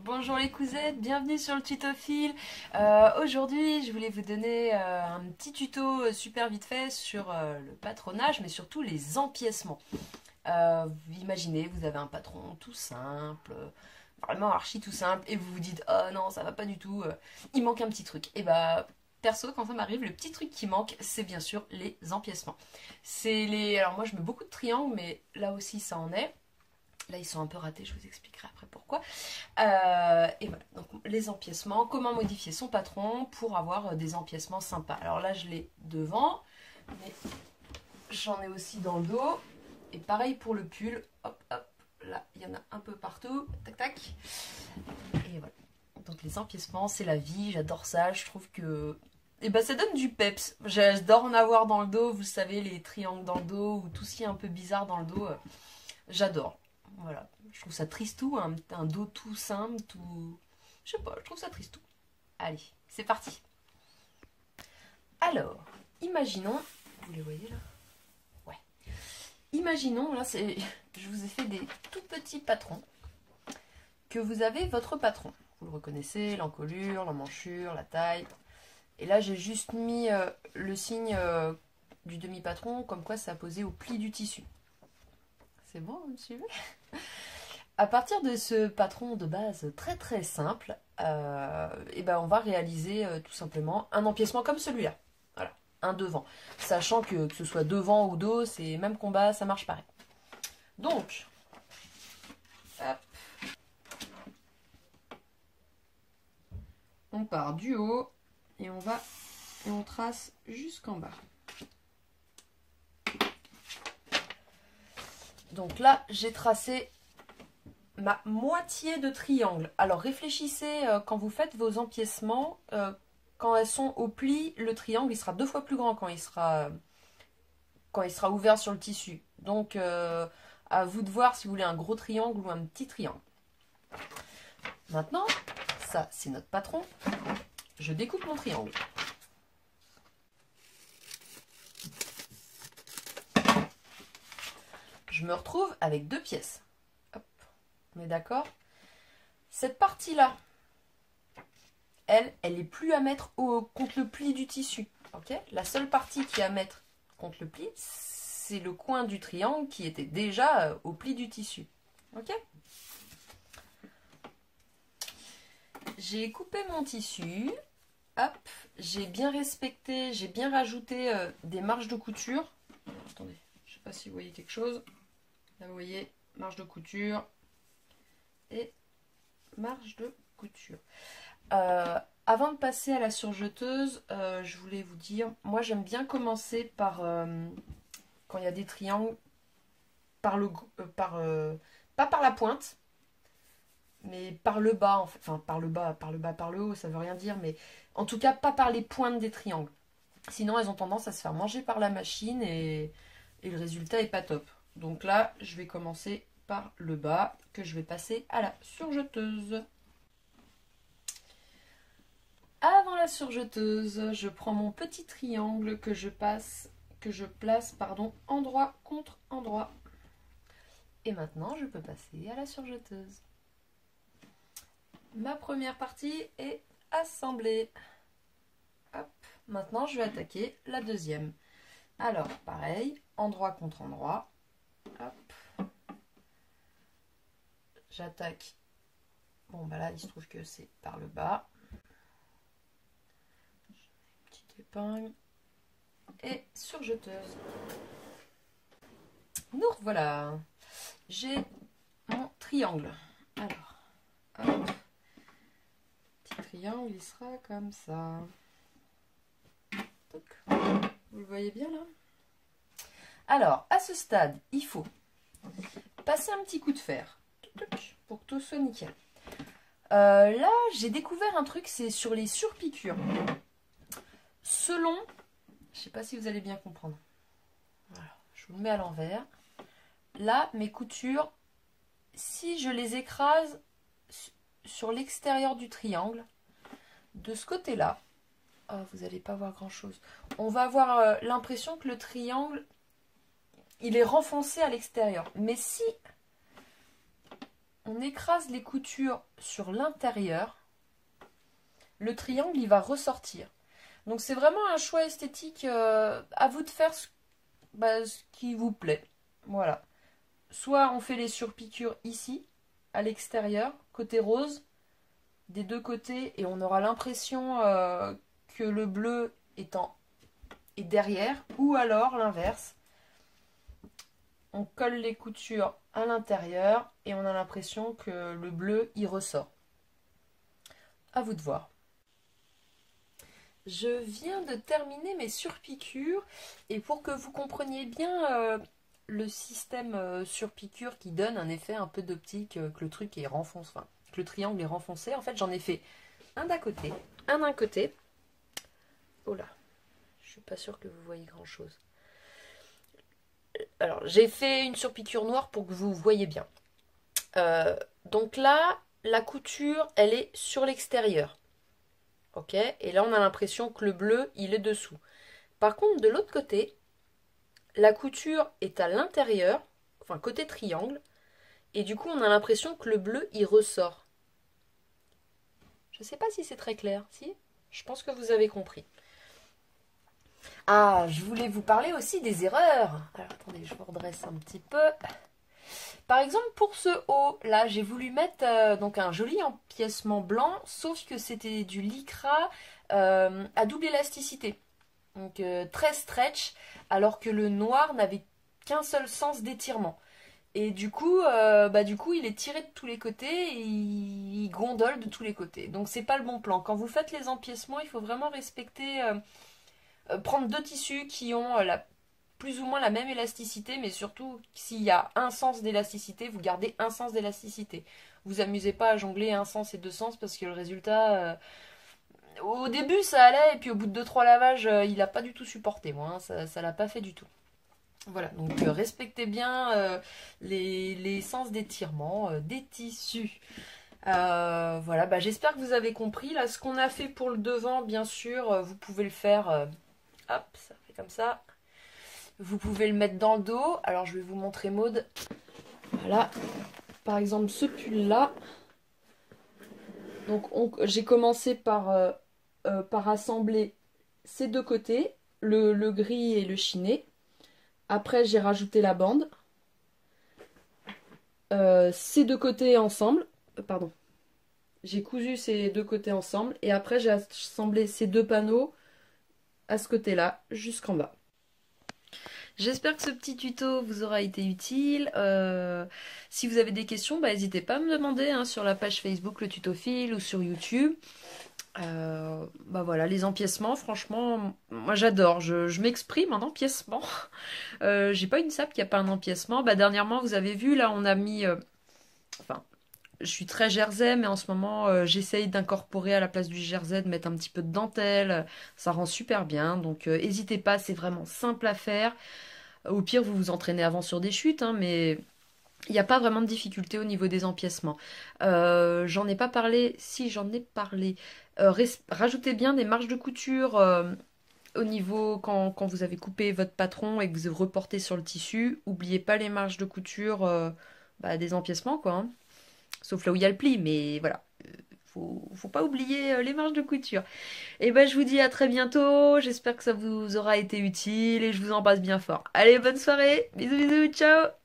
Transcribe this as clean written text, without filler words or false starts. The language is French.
Bonjour les cousettes, bienvenue sur le tuto fil. Aujourd'hui, je voulais vous donner un petit tuto super vite fait sur le patronage, mais surtout les empiècements. Imaginez, vous avez un patron tout simple, vraiment archi tout simple, et vous vous dites oh non, ça va pas du tout, il manque un petit truc. Et bah, perso, quand ça m'arrive, le petit truc qui manque, c'est bien sûr les empiècements. Alors moi, je mets beaucoup de triangles, mais là aussi, ça en est. Là, ils sont un peu ratés, je vous expliquerai après pourquoi. Et voilà, donc les empiècements, comment modifier son patron pour avoir des empiècements sympas. Alors là, je l'ai devant, mais j'en ai aussi dans le dos. Et pareil pour le pull, hop, hop, là, il y en a un peu partout, tac, tac. Et voilà, donc les empiècements, c'est la vie, j'adore ça, je trouve que... Et ben ça donne du peps, j'adore en avoir dans le dos, vous savez, les triangles dans le dos, ou tout ce qui est un peu bizarre dans le dos, j'adore. Voilà, je trouve ça tristou, un dos tout simple, tout... Je sais pas, je trouve ça tristou. Allez, c'est parti. Alors, imaginons... Vous les voyez là? Ouais. Imaginons, là, je vous ai fait des tout petits patrons. Que vous avez votre patron. Vous le reconnaissez, l'encolure, l'emmanchure, la taille. Et là, j'ai juste mis le signe du demi-patron, comme quoi ça posait au pli du tissu. C'est bon, vous me suivez? À partir de ce patron de base très très simple, et ben on va réaliser tout simplement un empiècement comme celui-là. Voilà, un devant. Sachant que ce soit devant ou dos, c'est même combat, ça marche pareil. Donc, hop, on part du haut et on trace jusqu'en bas. Donc là, j'ai tracé ma moitié de triangle. Alors réfléchissez quand vous faites vos empiècements, quand elles sont au pli, le triangle il sera 2 fois plus grand quand il sera ouvert sur le tissu. Donc à vous de voir si vous voulez un gros triangle ou un petit triangle. Maintenant, ça c'est notre patron. Je découpe mon triangle. Je me retrouve avec 2 pièces. Hop. On est d'accord? Cette partie-là, elle est plus à mettre contre le pli du tissu. Okay, la seule partie qui est à mettre contre le pli, c'est le coin du triangle qui était déjà au pli du tissu. Ok? J'ai coupé mon tissu. Hop, j'ai bien respecté, j'ai bien rajouté des marges de couture. Attendez, je ne sais pas si vous voyez quelque chose. Là, vous voyez, marge de couture et marge de couture. Avant de passer à la surjeteuse, je voulais vous dire, moi j'aime bien commencer par, quand il y a des triangles, pas par la pointe, mais par le bas, enfin par le bas, par le haut, ça veut rien dire, mais en tout cas pas par les pointes des triangles. Sinon elles ont tendance à se faire manger par la machine et le résultat est pas top. Donc là, je vais commencer par le bas, que je vais passer à la surjeteuse. Avant la surjeteuse, je prends mon petit triangle que je place, endroit contre endroit. Et maintenant, je peux passer à la surjeteuse. Ma première partie est assemblée. Hop. Maintenant, je vais attaquer la deuxième. Alors, pareil, endroit contre endroit. Hop. J'attaque. Bon, bah là, il se trouve que c'est par le bas. Épingle et surjeteuse. Nous voilà. J'ai mon triangle. Alors, hop. Petit triangle, il sera comme ça. Vous le voyez bien là? Alors, à ce stade, il faut passer un petit coup de fer pour que tout soit nickel. Là, j'ai découvert un truc, c'est sur les surpiqûres. Selon, je ne sais pas si vous allez bien comprendre. Voilà, je vous le mets à l'envers. Là, mes coutures, si je les écrase sur l'extérieur du triangle, de ce côté-là, oh, vous n'allez pas voir grand-chose. On va avoir l'impression que le triangle, il est renfoncé à l'extérieur. Mais si on écrase les coutures sur l'intérieur, le triangle il va ressortir. Donc c'est vraiment un choix esthétique, à vous de faire ce qui vous plaît. Voilà. Soit on fait les surpiqûres ici, à l'extérieur, côté rose, des deux côtés, et on aura l'impression que le bleu est derrière, ou alors l'inverse. On colle les coutures à l'intérieur et on a l'impression que le bleu y ressort. À vous de voir. Je viens de terminer mes surpiqûres et pour que vous compreniez bien le système surpiqûre qui donne un effet un peu d'optique, que le truc est renfoncé, enfin que le triangle est renfoncé, en fait j'en ai fait un d'un côté, un d'un côté. Oh là, je suis pas sûre que vous voyez grand chose. Alors j'ai fait une surpiqûre noire pour que vous voyez bien. Donc là, la couture elle est sur l'extérieur. Ok, et là on a l'impression que le bleu il est dessous. Par contre de l'autre côté, la couture est à l'intérieur, enfin côté triangle, et du coup on a l'impression que le bleu il ressort. Je sais pas si c'est très clair, si? Je pense que vous avez compris. Ah, je voulais vous parler aussi des erreurs. Alors attendez, je vous redresse un petit peu. Par exemple, pour ce haut, là, j'ai voulu mettre donc un joli empiècement blanc, sauf que c'était du lycra à double élasticité. Donc très stretch, alors que le noir n'avait qu'un seul sens d'étirement. Et du coup, il est tiré de tous les côtés et il gondole de tous les côtés. Donc c'est pas le bon plan. Quand vous faites les empiècements, il faut vraiment respecter, prendre deux tissus qui ont plus ou moins la même élasticité, mais surtout s'il y a un sens d'élasticité, vous gardez un sens d'élasticité. Vous amusez pas à jongler un sens et deux sens parce que le résultat, au début ça allait et puis au bout de 2-3 lavages, il n'a pas du tout supporté, moi, hein, ça l'a pas fait du tout. Voilà, donc respectez bien les sens d'étirement des tissus. Voilà, j'espère que vous avez compris. Là, ce qu'on a fait pour le devant, bien sûr, vous pouvez le faire, hop, ça fait comme ça. Vous pouvez le mettre dans le dos. Alors, je vais vous montrer Maude. Voilà, par exemple, ce pull-là. Donc, j'ai commencé par assembler ces deux côtés, le gris et le chiné. Après, j'ai rajouté la bande. Ces deux côtés ensemble. Pardon. J'ai cousu ces deux côtés ensemble. Et après, j'ai assemblé ces deux panneaux à ce côté-là, jusqu'en bas. J'espère que ce petit tuto vous aura été utile. Si vous avez des questions, n'hésitez pas à me demander hein, sur la page Facebook Le Tutophile ou sur YouTube. Voilà, les empiècements, franchement, moi j'adore. Je m'exprime en empiècement. J'ai pas une sape qui a pas un empiècement. Dernièrement, vous avez vu, là, on a mis... je suis très jersey, mais en ce moment, j'essaye d'incorporer à la place du jersey, de mettre un petit peu de dentelle. Ça rend super bien. Donc, n'hésitez pas, c'est vraiment simple à faire. Au pire, vous vous entraînez avant sur des chutes, hein, mais il n'y a pas vraiment de difficulté au niveau des empiècements. J'en ai pas parlé. Si, j'en ai parlé. Rajoutez bien des marges de couture au niveau quand vous avez coupé votre patron et que vous reportez sur le tissu. N'oubliez pas les marges de couture des empiècements, quoi. Hein. Sauf là où il y a le pli, mais voilà. Faut pas oublier les marges de couture. Et je vous dis à très bientôt. J'espère que ça vous aura été utile et je vous embrasse bien fort. Allez, bonne soirée. Bisous, bisous, ciao.